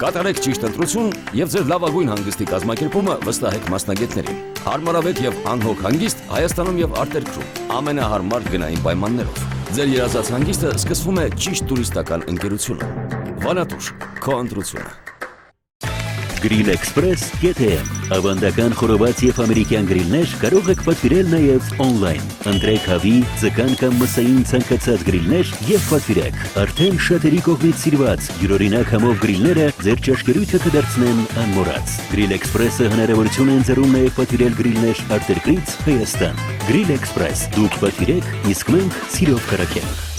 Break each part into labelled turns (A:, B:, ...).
A: Կատարեք ճիշտ ընտրություն եւ ձեր լավագույն հանգստի կազմակերպումը վստահեք մասնագետներին։ Հարմարավետ եւ անհոգ հանգիստ Հայաստանում եւ արտերկրում ամենահարմար գնային պայմաններով։ Ձեր երազած հանգիստը սկսվում է ճիշտ տուրիստական ընկերությունում։ Վանատուր, քո ընտրությունը։
B: Grill Express GTM ավանդական խորոված եւ ամերիկյան գրիլներ կարող եք պատվիրել նաեւ on-line։ Ընտրեք հավի, ձկան կամ մսային ցանկացած գրիլներ եւ պատվիրեք։ Արդեն շատերի կողմից սիրված յուրօրինակ համով գրիլները ձեր ճաշկերույթը կդարձնեն անմոռաց։ Grill Express-ը հնարավորություն է ընձեռում նաեւ պատվիրել գրիլներ արտերկրից Հայաստան։ Grill Express դուք պատվիրեք, իսկ մենք սիրով կրակենք։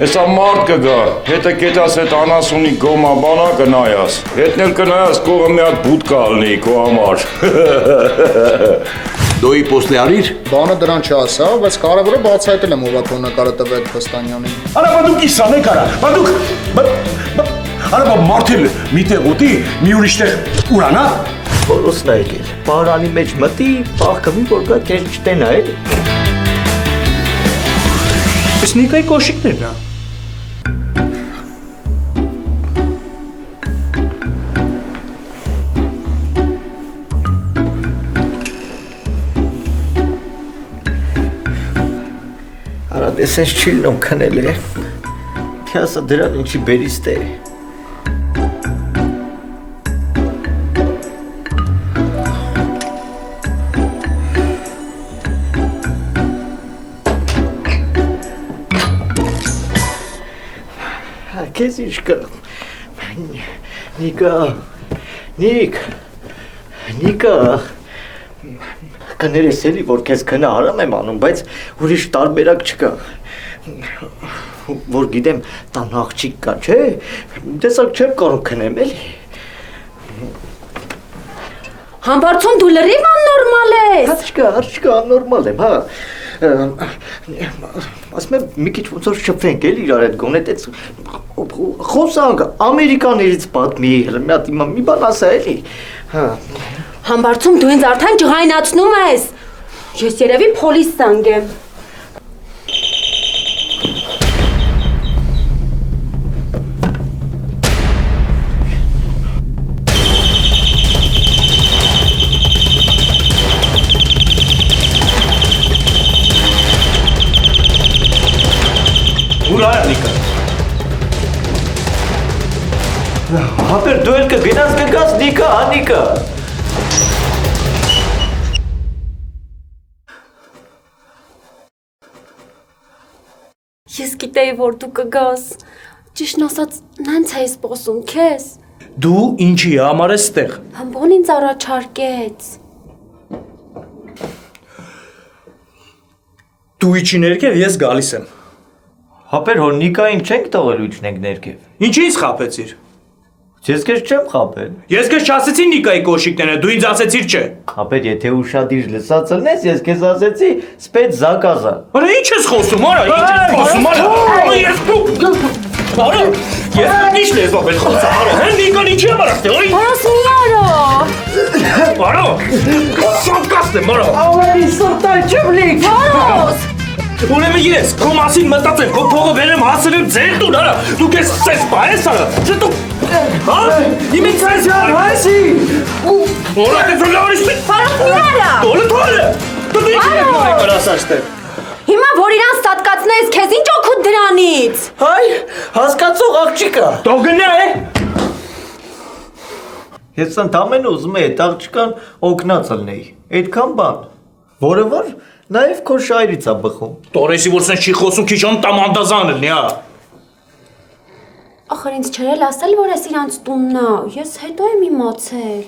C: Հեսա մարդ կգա, հետը կետաս հետ անասունի գոմա բանա կնայաս, հետն էլ կնայաս կողը մի հատ բուդկա ալնի քո համար։
D: Դոյի պոստի արիր։
E: Բանը դրան չասա, բայց կարևորը բացահայտել եմ ով է քո նկարը տվել Փստանյանին։
D: Արա բա դուք իսան եք արա, բա դուք, արա բա մարդել մի տեղ ուտի, մի ուրիշ տեղ ուրանա։
F: Որոսն է եկել, պարանի մեջ մտի, պաղկվի, որ կա կեր չտենա էլի։
G: Ես Նիկայի կոշիկներն է։
F: Տեսես չիլնում քնել է, թյասը դրան ինչի բերիստ է։ Կեզ ինչ կա, Նիկա, կներես էլի, որ կեզ կնա արամ եմ անում, բայց ուրիշ տարբերակ չկա, որ գիտեմ տան աղջիկ կա, չէ, տեսակ չեմ կարող կնեմ էլի։
H: Համբարձում դու լրիվ աննորմալ ես։
F: Հաչկա, աննորմալ եմ, հա, ասում եմ մի քիչ ոնց որ շփվենք էլի իրար հետ գոնե տեց խոսանք ամերիկաներից պատմի, մի հատ իմա մի բան ասա էլի, հա։
H: Համբարձում դու ինձ արդեն ջղայնացնում ես, ես երևի փոլիս զանգեմ։
G: Ուր այա Նիկա։
F: Հապեր դու էլ կգնաս կգաս Նիկա, հա Նիկա։
H: Ես գիտեի, որ դու կգաս, ճիշտն ասած, նենց էի սպասում քեզ։
G: Դու ինչի համար ես ստեղ։
H: Հմբոն ինձ առաջարկեց։
G: Դու իջի ներքև, ես գալիս եմ։
F: Հապեր հոր Նիկային չենք տողել ու իջնենք ներքև։
G: Ինչի ինձ խաբեցիր։
F: Ես քեզ չեմ խաբել։
G: Ես քեզ չասեցի Նիկայի կոշիկները, դու ինձ ասեցիր չէ։
F: Հապեր եթե ուշադիր լսած լնես, ես քեզ ասեցի սպեց զակազա։
G: Արա ինչ ես խոսում, արա, ինչ ես խոսում, արա։ Ես դու։ Արա, ես ինչ լեզվով եմ խոսում, արա, հեն Նիկան ինչի համար ասել, այ։
H: Որոս մի արա։
G: Արա, սոկաստ եմ, արա։
F: Ավելի սրտալ չեմ լիք։
H: Որոս։
G: Ուրեմն ես քո մասին մտածեմ, քո փողը վերեմ հասնեմ ձեր տուն, արա։ Դու քեզ ցես բայես, արա։ Չէ դու։ Հա? Իմիցիան հայսի։ Որա դե ֆլորիշ։
H: Որոս մի արա։
G: Դոլը թողը։ Դու ինչ ես կարասաշտե։
H: Հիմա որ իրան ստատկացնես, քեզ ինչ օգուտ դրանից։
F: Հայ, հասկացող աղջիկա։
G: Դու գնա է։
F: Ես ընդամենը ուզում եմ այդ աղջկան օգնած լինեի։ Այդքան բան։ Որը որ նաև քո շայրից է բխում։
G: Տորեսի որ սենց չի խոսում, քիչ տամանդազան լինի, հա։
H: Ախր ինձ չերել ասել, որ ես իրանց տունն է, ես հետո եմ իմացել։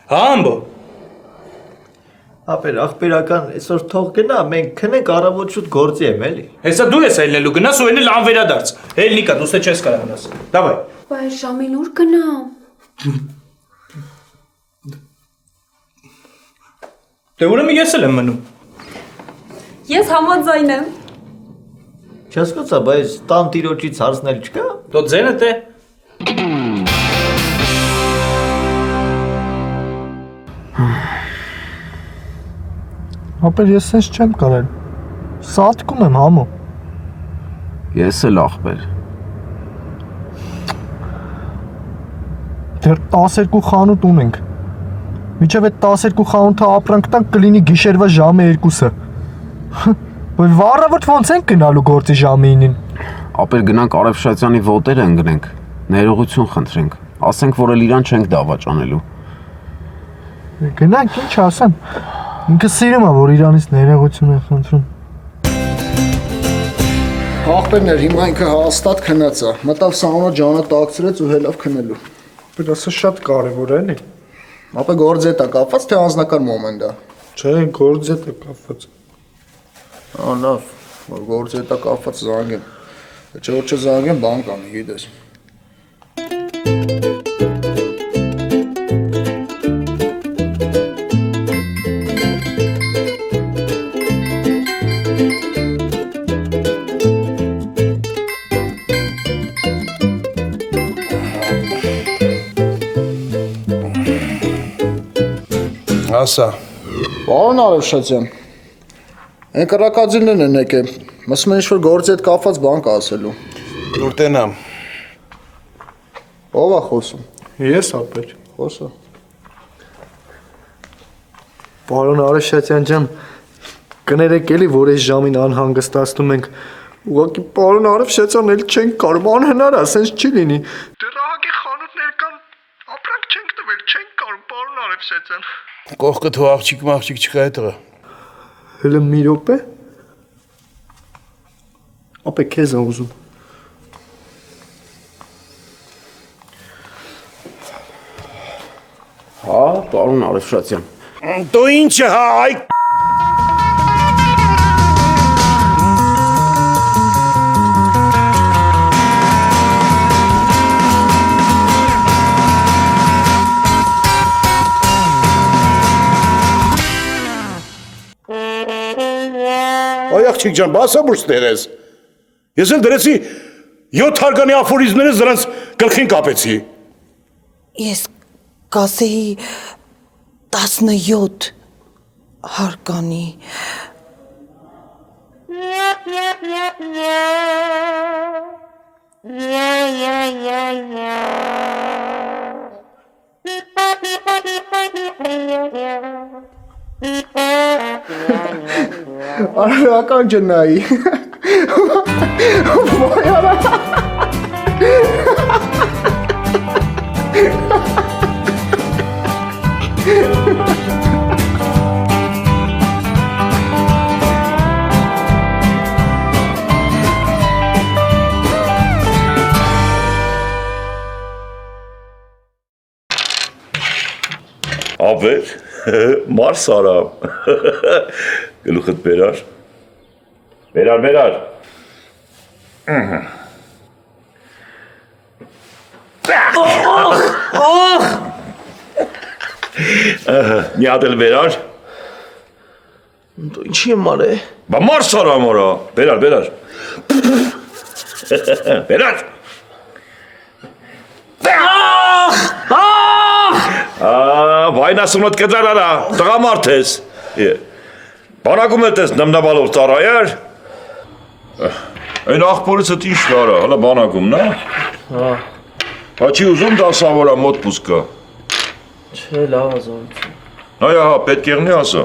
G: Հա ամբո։
F: Ապեր աղբերական այսօր թող գնա, մենք քնենք առավոտ շուտ գործի եմ էլի։
G: Հեսա դու ես ելնելու գնաս ու ելնել անվերադարձ։ Հել Նիկա, դու ստե չես կարող գնաս։ Դավայ։
H: Բայց ժամին ուր գնամ։
G: Դե ուրեմն ես էլ եմ մնում։
I: Ես համաձայն եմ։
F: Չհասկացա, բայց տան տիրոջից հարցնել չկա։
G: Դո ձենդ է։
J: Ապեր ես sense չեմ կարել։ Սատկում եմ համո։
K: Ես էլ ախպեր։
J: Դեռ 12 խանութ ունենք։ Միջև այդ 12 խանութը ապրանք տանք կլինի գիշերվա ժամը 2-ը։ Ոյ վառավրտ ոնց ենք գնալու գործի ժամը 9-ին։
K: Ապեր գնանք Արևշատյանի ոտերը ընկնենք։ Ներողություն խնդրենք։ Ասենք, որ էլ իրան չենք դավաճանելու։
J: Գնանք, ինչ ասեմ։ Ինքը սիրում է, որ իրանից ներողություն է խնդրում։
E: Ախպերներ, հիմա ինքը հաստատ քնած է։ Մտավ սաունա ջանը տակցրեց ու հելավ քնելու։
J: Բայց դա շատ կարևոր է, էլի։
E: Ապա գործ է տա կապված, թե անձնական մոմենտ է։
J: Չէ, գործ է դա կապված։
E: Լավ, որ գործ է տա կապված զանգեմ։ Չէ որ չզանգեմ, բան կանի, գիտես։
D: Ասա։
E: Պարոն Արևշատյան, այն կռակածիններն են եկել, մսում են ինչ-որ գործի հետ կապված բան կա ասելու։
D: Որ տենամ։
E: Ով է խոսում։
J: Ես ապեր։
E: Խոսա։
J: Պարոն Արևշատյան ջան, կներեք էլի, որ այս ժամին անհանգստացնում ենք։ Ուղղակի պարոն Արևշատյան էլ չենք կարող, անհնար է, ասենց չի լինի։ Դեռ ահագի խանութներ կան, ապրանք չենք տվել, չենք կարող, պարոն Արևշատյան։
D: Կողքը թող աղջիկ չկա այդ տղա։
J: Հələ մի րոպե։ Ապե քեզ եմ ուզում։
K: Հա, պարոն Արևշատյան։
D: Դու ինչ է հա այ Այ աղջիկ ջան, բասա բուրս դերես։ Ես էլ դրեցի 7 հարգանի աֆորիզմները դրանց գլխին կապեցի։
L: Ես կասեի 17 հարկանի։
E: Արական ջնայի։ Ոյ արա։
C: Ապեր, մարս արամ, գլուխդ բերար, բերար, մի հատ էլ բերար,
G: Դու ինչի եմ արե։
C: բա մարս արամ արա, բերար, Վայն ասում ոտ կծար արա, տղամարդ ես, բանակում էտ ես նմնավալով ծարայար, այն աղպորից էտ ինչ կարա, հլա բանակում, նա? Հա չի ուզում դասավորա մոտ պուսկա։
G: Չէ, լավ ազորություն։
C: Նայա հա, պետք եղնի ասա։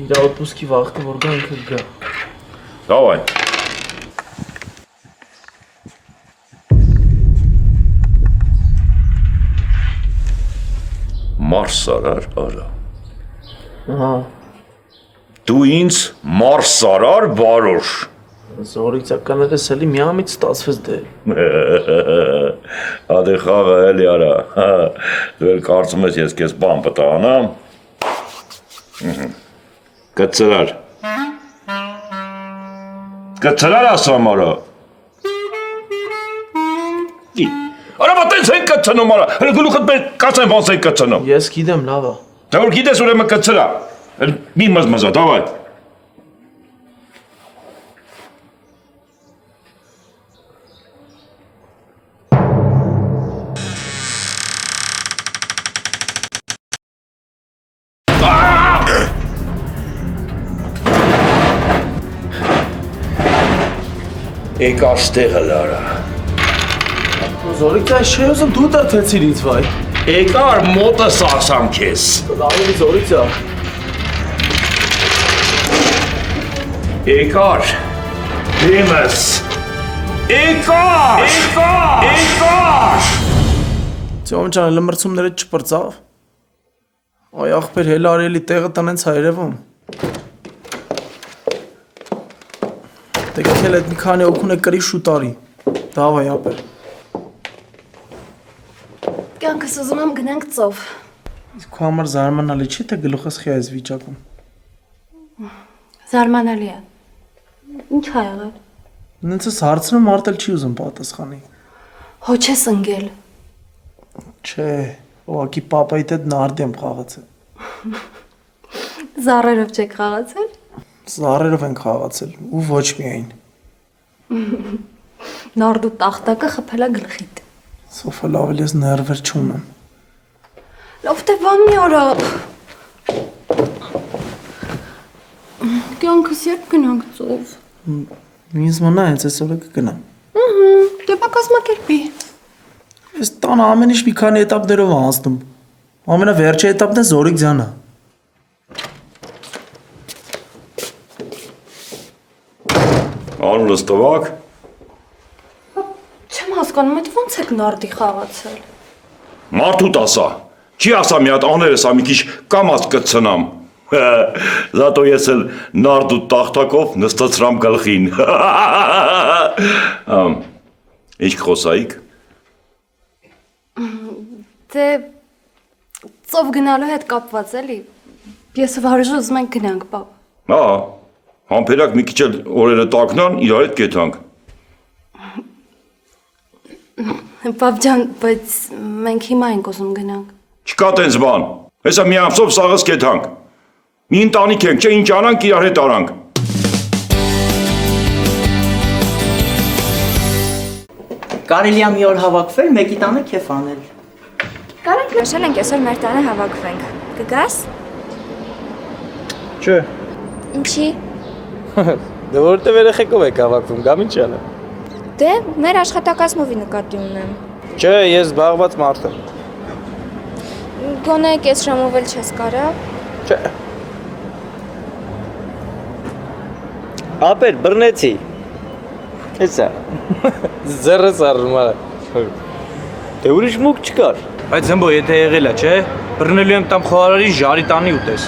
G: Իրա օտպուսկի վաղթը որ գա ինքը գա։
C: Դավայ։ Մարսարար արա։
G: Ահա։
C: Դու ինձ մարսարար բարոշ։
G: Զորիցականներս էլի միամից ստացվեց դե։
C: Ադե խաղը էլի արա։ Դու էլ կարծում ես ես կեզ բան պտանամ։ Կծրար։ Կծրար ասամ արա։ Արա բատենց են կծնում արա։ Հələ գլուխդ մեր կացեն ոնց են կծնում։
G: Ես գիտեմ լավ է։
C: Դա որ գիտես ուրեմն կծրա։ Մի մզմզա, դավայ։ Եկար ստեղը լարա։
J: Զորիկ այս չէ ուզում դու տրթեցիր ինձ վայ։
C: Եկար մոտը սարսամ քեզ։
J: Ավելի զորիկ է։
C: Եկար։ Դեմս։ Եկար։
J: Ծյոմ ջան, լմրցումները չպրծավ։ Այ ախպեր հել արելի տեղը տնենց հայրևում։ Դեկել այդ մի քանի օգուն է կրի շուտարի։ Դավայ ապեր։
H: Կյանքս ուզում եմ գնանք ծով։
J: Իսկ քո համար զարմանալի չի թե գլուխս խի այս վիճակում։
H: Զարմանալի է։ Ինչ ա եղել։
J: Նենցս հարցնում արդել չի ուզում պատասխանի։
H: Հո չես ընկել։
J: Չէ, ուղղակի պապայիդ հետ նարդի եմ խաղացել։
H: Զառերով չեք խաղացել։
J: Զառերով ենք խաղացել ու ոչ միայն։
H: Նարդու տախտակը խփելա գլխիդ։
J: Սոֆա լավ էլ ես ներվեր չունեմ։
H: Լավ թե բան մի արա։ Կյանքս երբ գնանք ծով։
J: Ինձ մնա հենց այսօր կգնամ։
H: Դե բա կազմակերպի։
J: Այս տանը ամեն ինչ մի քանի էտապներով է անցնում։ Ամենավերջի էտապն է Զորիկ ձյանը։
C: Անունս տվակ։
H: Չեմ հասկանում, այդ ոնց եք նարդի խաղացել։
C: Մարդուտ ասա։ Չի ասա մի հատ աներես ամի քիչ կամած կցնամ։ Զատո ես էլ նարդու տախտակով նստացրամ գլխին։ Ինչ խոսայիք։
H: Դե ծով գնալու հետ կապված էլի։ Ես վարժ ուզում ենք գնանք, պապ։
C: Հա, համբերակ մի քիչ էլ օրերը տակնան, իրար հետ կեթանք։
H: Պապ ջան, բայց մենք հիմա ենք ուզում գնանք։
C: Չկա տենց բան։ Հեսա մի ամսով սաղս կեթանք։ Մի ընտանիք ենք, չէ ինչ անանք, իրար հետ արանք։
F: Կարելի է մի օր հավաքվել, մեկի տանը քեֆ անել։
M: Կարանք նշել ենք այսօր մեր տանը հավաքվենք։ Կգաս։
J: Չէ։
M: Ինչի։
J: Դե որտեղ երեխեքով եք հավաքվում, գամ ինչ անեմ։
M: Դե մեր աշխատակազմովի նկատի ունեմ։
J: Չէ, ես զբաղված մարդ եմ։
M: Գոնե կես ժամով էլ չես կարա։
J: Չէ։
F: Ապեր, բռնեցի։ Հեսա։
J: Ձեռս առնում արա։
F: Դե ուրիշ մուկ չկար։
G: Բայց զմբո, եթե եղել է, չէ, բռնելու եմ տամ խոհարարի ժարի տանի ուտես։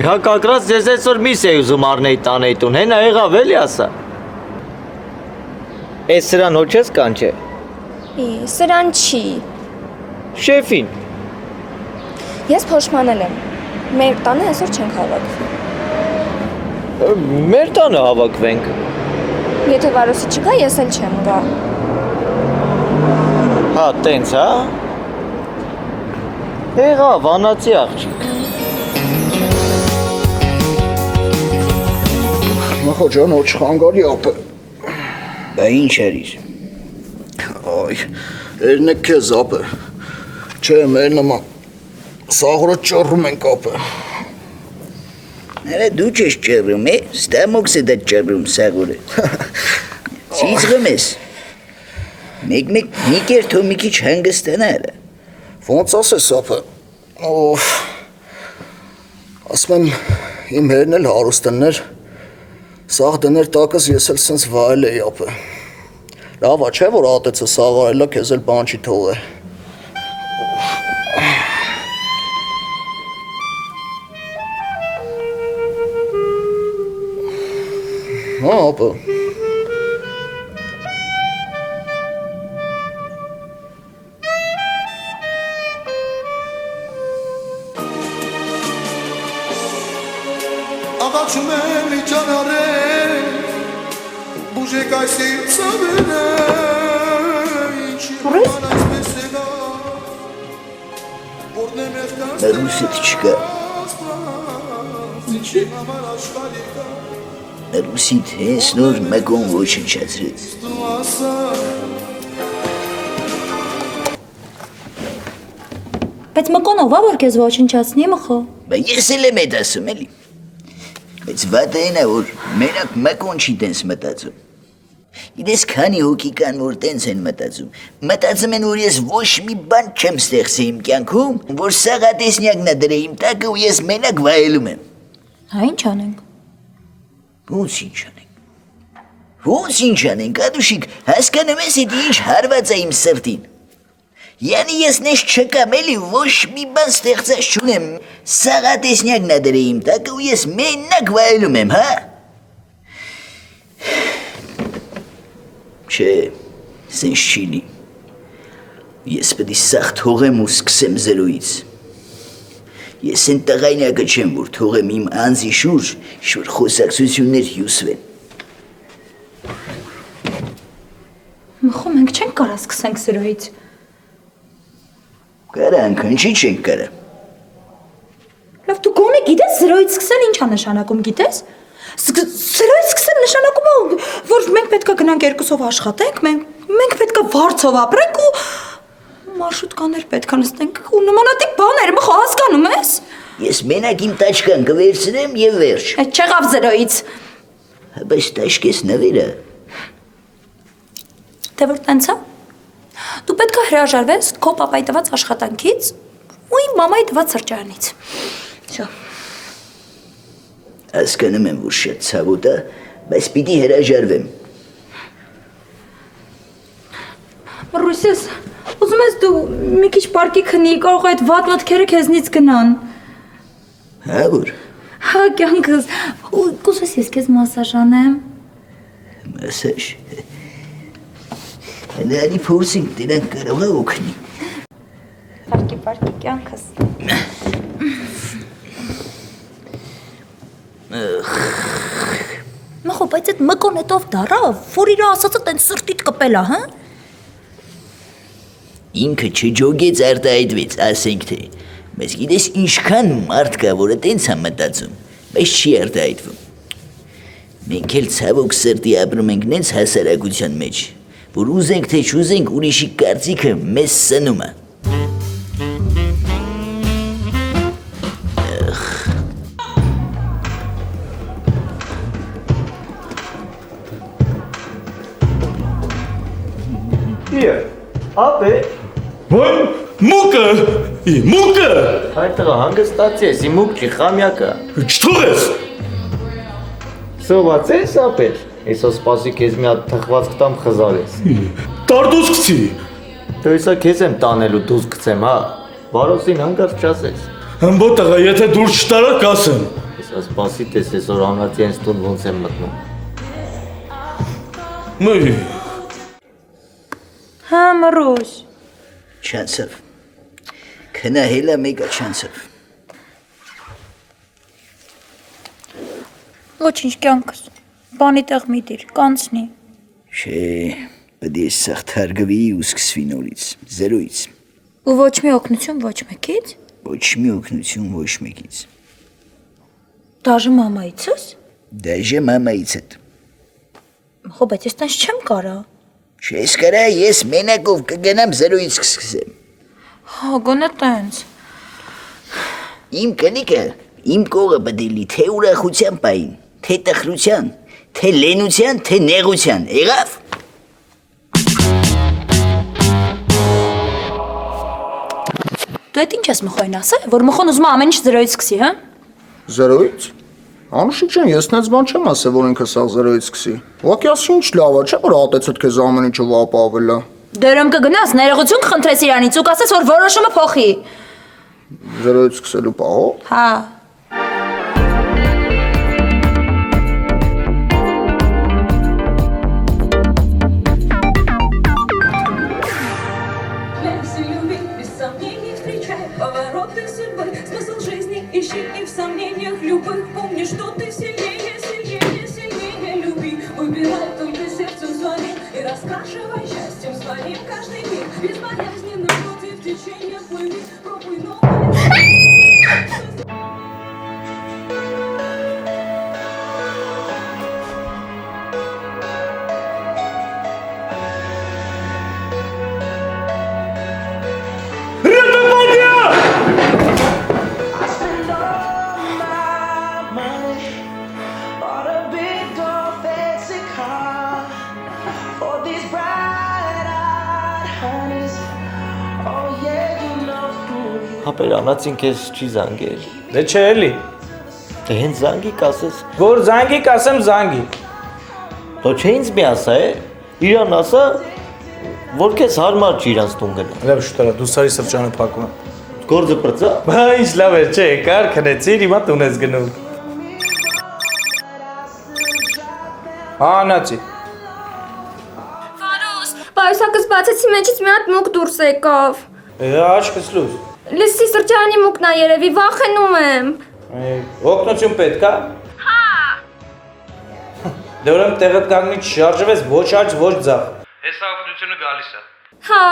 F: Հա կակրած ձեզ այսօր միս է ուզում առնեի տանեի տուն, հենա եղավ էլի ասա։ Էս սրան հո չես կանչե։
M: Սրան չի։
F: Շեֆին։
M: Ես փոշմանել եմ։ Մեր տանը այսօր չենք հավաքվի։
F: Մեր տանը հավաքվենք։
M: Եթե Վարոսը չգա, ես էլ չեմ գա։
F: Հա, տենց, հա։ Եղավ, անացի աղջիկ։
E: Մախո ջան, ոչ խանգարի ապը։
F: Դա ինչ երիր։
E: Այ, երնեք քեզ ապը։ Չէ, մեր նման սաղուրը ճռռում ենք ապը։
N: Նրա դու չես ճռռում, ստամոքսը դա ճռռում սաղուրը։ Ցիզղում ես։ Մեկ կերթո մի քիչ հանգստանալ։
E: Ոնց ասես ապը։ Օֆ։ Ասում եմ, իմ հերն էլ հարուստներ։ Սաղ դներ տակս ես էլ սենց վայել էի ապը։ Լավ, չէ որ ատեցը սաղարելա քեզ էլ բան չի թողե։ Հա, ապը։
O: Աղաչում եմ իջանարել, բուժեք այս իմ ծավերը, ինչի բան այսպես էլա։
N: Ռուսիդ չկա։
O: Ինչի՞։
N: Ռուսիդ հենց նոր մեկոն ոչնչացրեց։
P: Բայց մկոնով ա որ քեզ ոչնչացնի մխո։
N: Բայց ես էլ եմ այդ ասում էլի։ Բայց վատը այն է որ մենակ մեկոն չի տենց մտածում։ Գիտես քանի հոգի կան որ տենց են մտածում։ Մտածում են որ ես ոչ մի բան չեմ ստեղծի իմ կյանքում, որ սաղատեսնյակն է դրել իմ տակը ու ես մենակ վայելում եմ։
P: Հա ինչ անենք։
N: Ոնց ինչ անենք։ Ոնց ինչ անենք, ադուշիկ, հասկանում ես դա ինչ հարված է իմ սրտին։ Yani ես նես չկամ էլի ոչ մի բան ստեղծած չունեմ։ Սաղատեսնյակն է դրել իմ տակը ու ես մենակ վայելում եմ, հա։ Չէ, սենց չի լի։ Ես պետք է սաղ թողեմ ու սկսեմ զրոյից։ Ես են տղայնակը չեմ, որ թողեմ իմ անձի շուրջ, որ խոսակցություններ հյուսվեն։
P: Մխո մենք չենք կարա սկսենք զրոյից։
N: Կարանք, ինչի չենք կարա։
P: Լավ, դու գոնե գիտես զրոյից սկսել ինչ է նշանակում, գիտես։ Զրոյից սկսել նշանակում է, որ մենք պետք է գնանք երկուսով աշխատենք, մենք պետք է վարձով ապրենք ու մարշրուտկաներ պետք է նստենք ու նմանատիպ բաներ, մխո հասկանում ես։
N: Ես մենակ իմ տաճկան կվերցնեմ եւ վերջ։
P: Այդ չեղավ զրոյից։
N: Բայց տաճկես նվերը։
P: Դե որ տենց է։ Դու պետք է հրաժարվես քո պապայի տված աշխատանքից ու իմ մամայի տված սրճարանից։ Всё։
N: Հասկանում եմ, որ շատ ցավոտ է, բայց պիտի հրաժարվեմ։
P: Ռուսես, ուզում ես դու մի քիչ պարկի քնի, կարող է այդ վատ մտքերը քեզնից գնան։
N: Հա որ։
P: Հա կյանքս, կուզես ես քեզ մասաժ անեմ։
N: Մասաժ։ Հələ փորձենք դրանք կարող է օգնի։
P: Պարկի կյանքս։ Մախո, բայց այդ մկոն հետով դարա, որ իր ասածը տենց սրտիտ կպել է, հա։
N: Ինքը չջոգեց արտահայտվեց, ասենք թե, բայց գիտես ինչքան մարդ կա, որը տենց է մտածում, բայց չի արտահայտվում։ Մենք էլ ցավոք սրտի ապրում ենք նենց հասարակության մեջ, որ ուզենք թե չուզենք ուրիշի կարծիքը մեզ սնում է։
F: Ապե։
G: Ոյ, մուկը, մուկը։
F: Այդ տղա հանգստացի ես, իմ մուկ չի, խամյակը։
G: Չթողես։
F: Սոված ես ապե։ Այսօր սպասի քեզ մի հատ թխված կտամ խզարես։
G: Տարդուս գցի։
F: Դու իսա քեզ եմ տանելու դուս գցեմ, հա։ Վարոսին հանգարց չասես։
G: Հմբո տղա, եթե դուր չտարա կասեմ։
F: Իսա սպասի տես այսօր ամրացի հենց տուն ոնց եմ մտնում։
G: Մըի։
P: Հա, մռուս։
N: Չանցավ։ Քնահելա մեկը չանցավ։
P: Ոչինչ կյանքս, բանի տեղ մի դիր, կանցնի։
N: Չէ, պետք է սաղ թարգվի ու սկսվի նորից, զերոյից։
P: Ու ոչ մի օգնություն ոչ մեկից։
N: Ոչ մի օգնություն ոչ մեկից։
P: Դաժե մամայիցս։
N: Դաժե մամայիցդ։
P: Խո բայց ես տենց չեմ կարա։
N: Չես կարա, ես մենակով կգնամ զերոյից կսկսեմ։
P: Հա, գոնե տենց։
N: Իմ կնիկը, իմ կողը պետք է լի թե ուրախության պային, թե տխրության, թե լենության, թե նեղության, եղավ։
P: Դու այդ ինչ ես մխոյն ասել, որ մխոն ուզում է ամեն ինչ զրոյից սկսի, հա։
J: Զրոյից։ Անուշիկ ջան, ես նենց բան չեմ ասել, որ ինքը սաղ զրոյից սկսի։ Ուղղակի ասում ինչ լավ է, չէ՞ որ ատեցդ քեզ ամեն ինչով ապավել է։
P: Դերում կգնաս, ներողություն կխնդրես իրանից ու կասես, որ որոշումը փոխի։
J: Զրոյից սկսելու պահով։
P: Հա։
I: Ищи и в сомнениях любых, помни, что ты сильнее, сильнее, сильнее люби. Выбирай только сердцем своим и раскрашивай счастьем своим каждый миг. Безболезненно против течения плыви, пробуй новое.
F: Հապերանացին քեզ չի զանգել։
G: Դե չէ էլի։
F: Դե հենց զանգի կասես։
G: Որ զանգի կասեմ զանգի։
F: Դո չէ ինձ մի ասա է։ Իրան ասա, որ քեզ հարմար չի իրանց տուն գնալ։
G: Լավ շուտարա, դու սարի սրճանը փակում եմ։
F: Գործը բրծա։
G: Բա ինչ լավ է, չէ, կար քնեցիր, հիմա տուն ես գնում։ Անացի։
M: Վարուս, պայուսակս բացեցի մեջից մի հատ մուկ դուրս եկավ։
G: Աչքս լույս։
M: Լսի սրճարանի մուկն է երևի, վախենում եմ։
G: Օգնություն պետք է։
M: Հա։
G: Դե ուրեմն տեղդ կանգնի չշարժվես, ոչ աջ, ոչ ձախ։ Հեսա օգնությունը գալիս է։
M: Հա։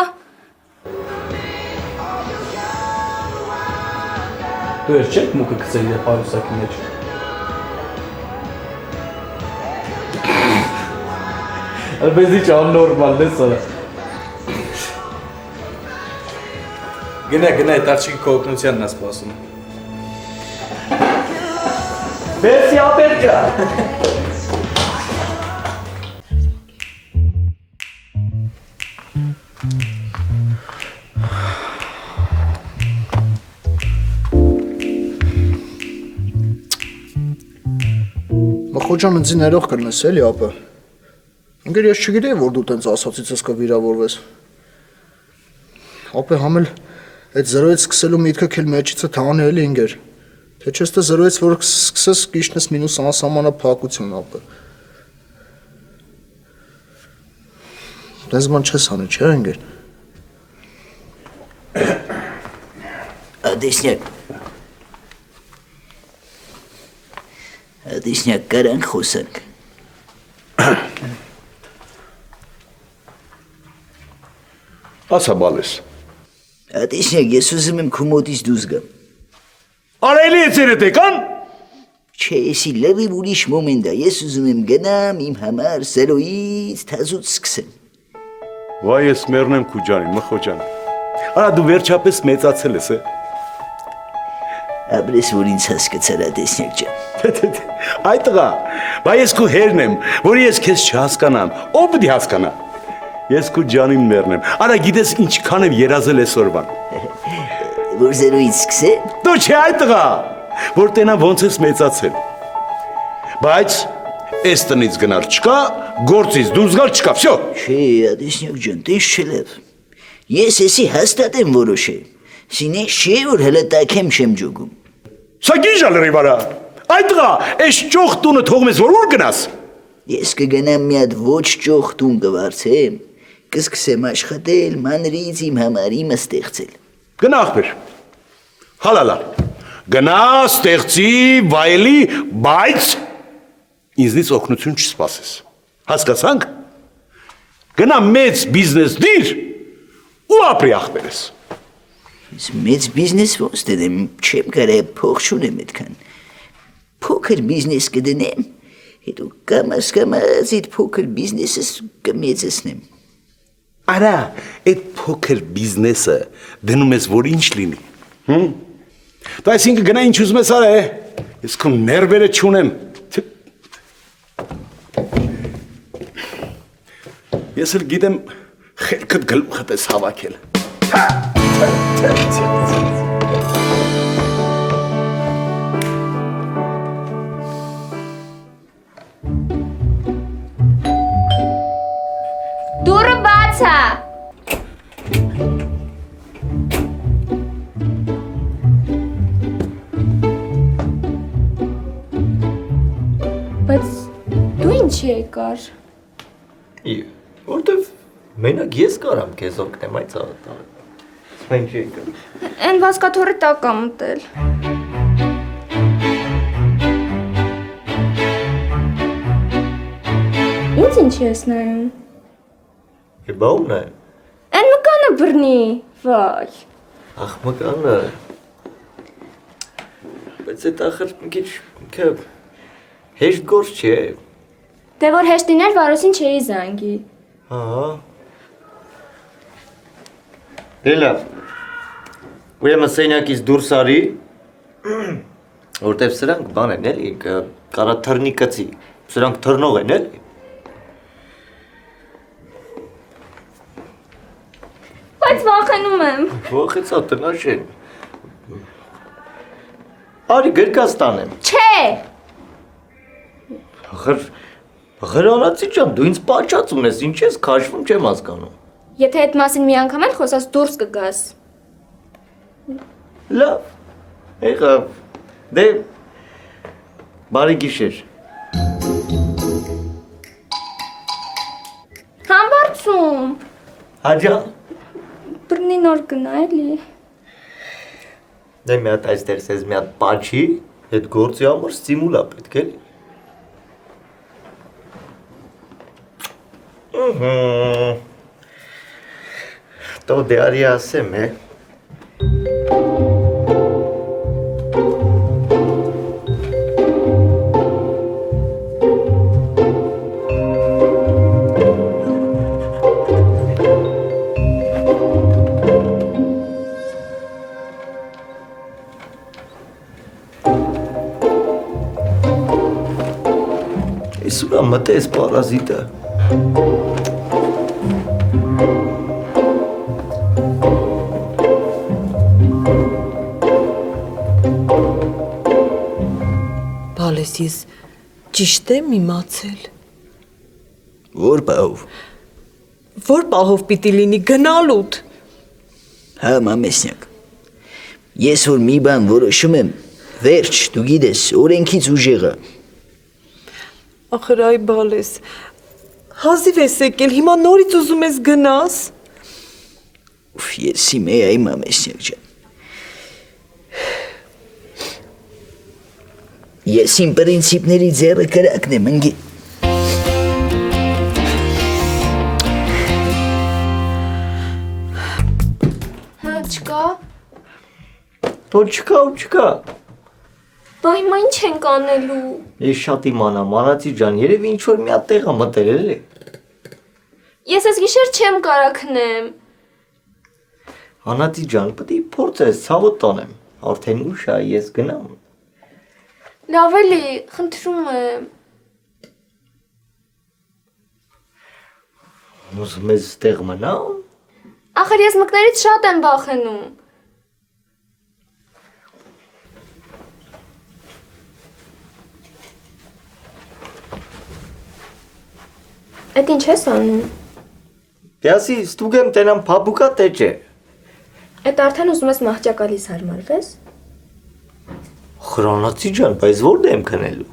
G: Դու ես չեք մուկը գցել իր պայուսակի մեջ։ Ալբեզի չաննորմալ է սա։ Գնա, այդ աղջիկը քո օգնությանն է սպասում։ Բեսի ապերջա։
E: Մխոջան ինձ ներող կրնես էլի ապա։ Ինգեր ես չգիտեի, որ դու տենց ասացիցս կվիրավորվես։ Ապա համել այդ զրոյից սկսելու միտքը քել մեջիցը թան էլի ինգեր։ Թե չես թե զրոյից որ սկսես կիշնես մինուս անսամանը փակություն ապա։ Դες ման չես անի, չէ ինգեր։
N: Ադեսնյակ կարանք խոսանք։
D: Ասա բալես։
N: Ադեսնյակ ես ուզում եմ քո մոտից դուրս գամ։
D: Արելի է ծերդ եկան։
N: Չէ, էսի լրիվ ուրիշ մոմենտ է, ես ուզում եմ գնամ իմ համար սերոյից թազուց սկսեմ։
D: Վայ ես մեռնեմ քու ջանին, մխոջան։ Արա դու վերջապես մեծացել ես, է։
N: Ապրես որ ինձ հասկացար Ադեսնյակ ջան։
D: Այ տղա, բա ես քու հերն եմ, որ ես քեզ չհասկանամ, ով պիտի հասկանա։ Ես քու ջանին մեռնեմ։ Արա գիտես ինչքան եմ երազել այսօրվան։
N: Որ զերոյից սկսեմ։
D: Դու չէ այ տղա, որ տենա ոնց ես մեծացել։ Բայց այս տնից գնալ չկա, գործից դուրս գալ չկա, վсё։
N: Չէ, Ադեսնյակ ջան, տես չլավ։ Ես էսի հաստատ եմ որոշել։ Սինես չէ որ հələ տակեմ չեմ ջոգում։
D: Սա գիժա լրիվ արա։ Այ տղա, այս ճոխ տունը թողմես որ ուր գնաս։
N: Ես կգնամ մի հատ ոչ ճոխ տուն կվարձեմ, կսկսեմ աշխատել, մանրից իմ համար իմը ստեղծել։
D: Գնա ախպեր։ Հալալա։ Գնա, ստեղծի, վայելի, բայց ինձնից օգնություն չսպասես։ Հասկացանք։ Գնա մեծ բիզնես դիր ու ապրի ախպերես։
N: Մեծ բիզնես ոնց դնեմ, չեմ կարա փող չունեմ այդքան։ Փոքր բիզնես կդնեմ, հետո կամաց այդ փոքր բիզնեսս կմեծացնեմ։
D: Արա, այդ փոքր բիզնեսը դնում ես որ ինչ լինի։ Դա այսինքն գնա ինչ ուզում ես արա, ես քո ներվերը չունեմ։ Ես էլ գիտեմ խելքդ գլուխդ ես հավաքել։
M: Դուրը բաց է։ Բայց դու ինչ եկար։
F: Որտեվ մենակ ես կարամ քեզ օգնեմ, այդ ծառը։ Ինչ եկար։
M: Այն վասկաթորը տակ ա մտել։ Ինձ ինչ ես նայում։
F: Բա ում նայում։
M: Այն մկանը բռնի, վայ։
F: Ախ մկանը։ Բայց այդ ախր մի քիչ հեշտ գործ չէ։
M: Դե որ հեշտ լիներ Վարոսին չէի զանգի։
F: Հա։ Դե լավ։ Ուրեմն սենյակից դուրս արի, որտեվ սրանք բան են էլի, կարա թռնի կծի, սրանք թռնող են էլի։
M: Բայց վախենում եմ։
F: Վախեցա տնաշեն, Արի գրկած տանեմ։
M: Չէ։
F: Հրանացի ջան, դու ինձ պատճաճ ունես, ինչ ես քաշվում, չեմ հասկանում։
M: Եթե այդ մասին մի անգամ էլ խոսած դուրս կգաս։
F: Լավ։ Եղավ։ Դե բարի գիշեր։
M: Համբարձում։
F: Հաջան։
M: Բռնի նոր գնա էլի։
F: Դե մի հատ այստեղ սեզ մի հատ պաչի, այդ գործի համար ստիմուլա պետք էլի։ То де արի ասեմ, է։ Սուրա մտես պարազիտը։
L: Բալես ես ճիշտ եմ իմացել։
N: Որ պահով։
L: Որ պահով պիտի լինի գնալուտ։
N: Հա, մամեսնյակ։ Ես որ մի բան որոշում եմ, վերջ, դու գիտես, օրենքից ուժեղը։
L: Ախր այ բալես, հազիվ ես եկել, հիմա նորից ուզում ես գնաս։
N: Ես իմ է այ մամեսնյակ ջան։ Ես իմ պրինցիպների ձեռը կրակն եմ ընգի։
M: Հա, չկա։
F: Թո չկա ու չկա։
M: Բա հիմա ինչ ենք անելու։
F: Ես շատ իմանամ, Անացի ջան, երևի ինչ-որ մի հատ տեղ ա մտել էլի։
M: Ես այս գիշեր չեմ կարա քնեմ։
F: Անացի ջան, պետք է փորձես, ցավոտ տանեմ։ Արդեն ուշ ա, ես գնամ։
M: Լավ էլի, խնդրում եմ։
F: Ուզում ես ստեղ մնամ։
M: Ախր ես մկներից շատ եմ վախենում։ Այդ ինչ ես անում։
F: Դասի ստուգեմ տենամ փաբուկա տեջե։
M: Այդ արդեն ուզում ես մահճակալից հարմարվես։
F: Խրանացի ջան, բայց որտե եմ քնելու։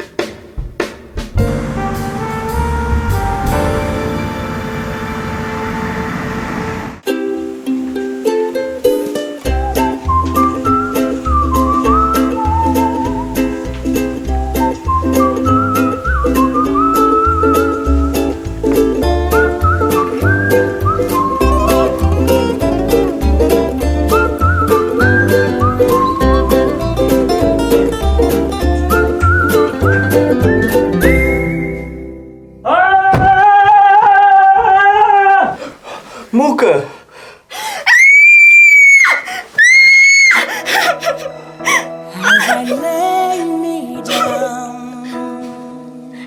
F: Մուկը։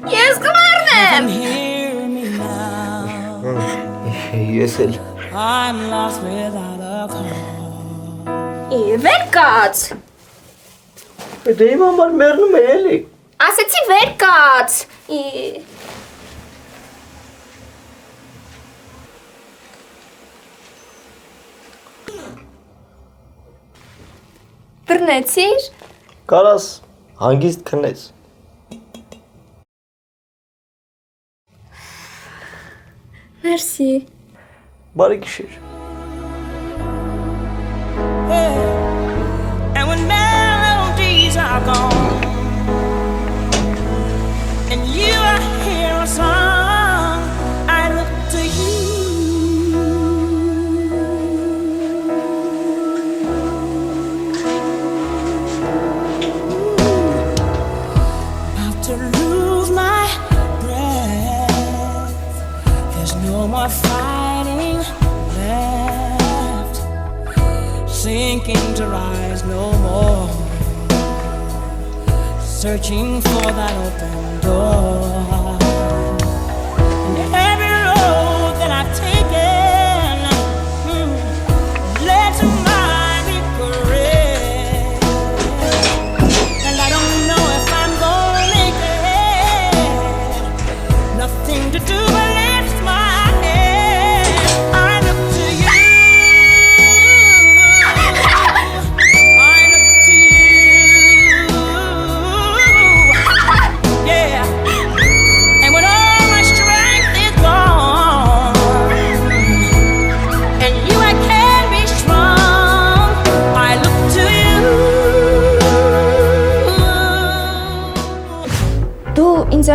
M: Ես կմեռնեմ։
F: Ես էլ։
M: Վեր կաց։
F: Դե իմ համար մեռնում է էլի։
M: Ասեցի վեր կաց։ Բռնեցիր։
F: Կարաս հանգիստ քնես։
M: Մերսի։
F: Բարի գիշեր։
Q: And when melodies are gone and you hear a song, I look to you. About to lose my breath. There's no more fighting left. Sinking to rise no more. Searching for that open door. And every road that I've taken led to my regret.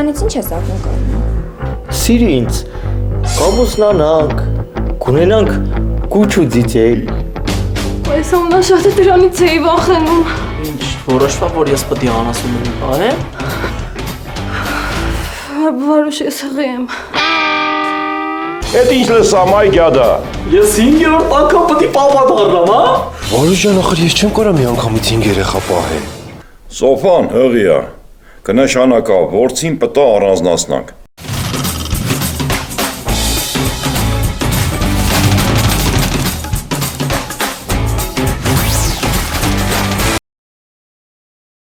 M: Դրանից ինչ ես ակնկալում։
F: Սիրի ինձ, կամուսնանանք, կունենանք կուչ ու ձիծել։
H: Այս ամենաշատը դրանից էի վախենում։
G: Ինչ, որոշվա, որ ես պետք է անասունը պահեմ։
H: Վարուշ, ես հղի եմ։
C: Էդ ինչ լսամ, այ գյադա։
G: Ես 5-րդ անգամ պետք է պապա դառնամ, հա։
R: Վարուժան, ախր ես չեմ կարող մի անգամից 5 երեխա պահել։
C: Սոֆան հղիա, կնշանակա, որցին պտա առանձնացնանք։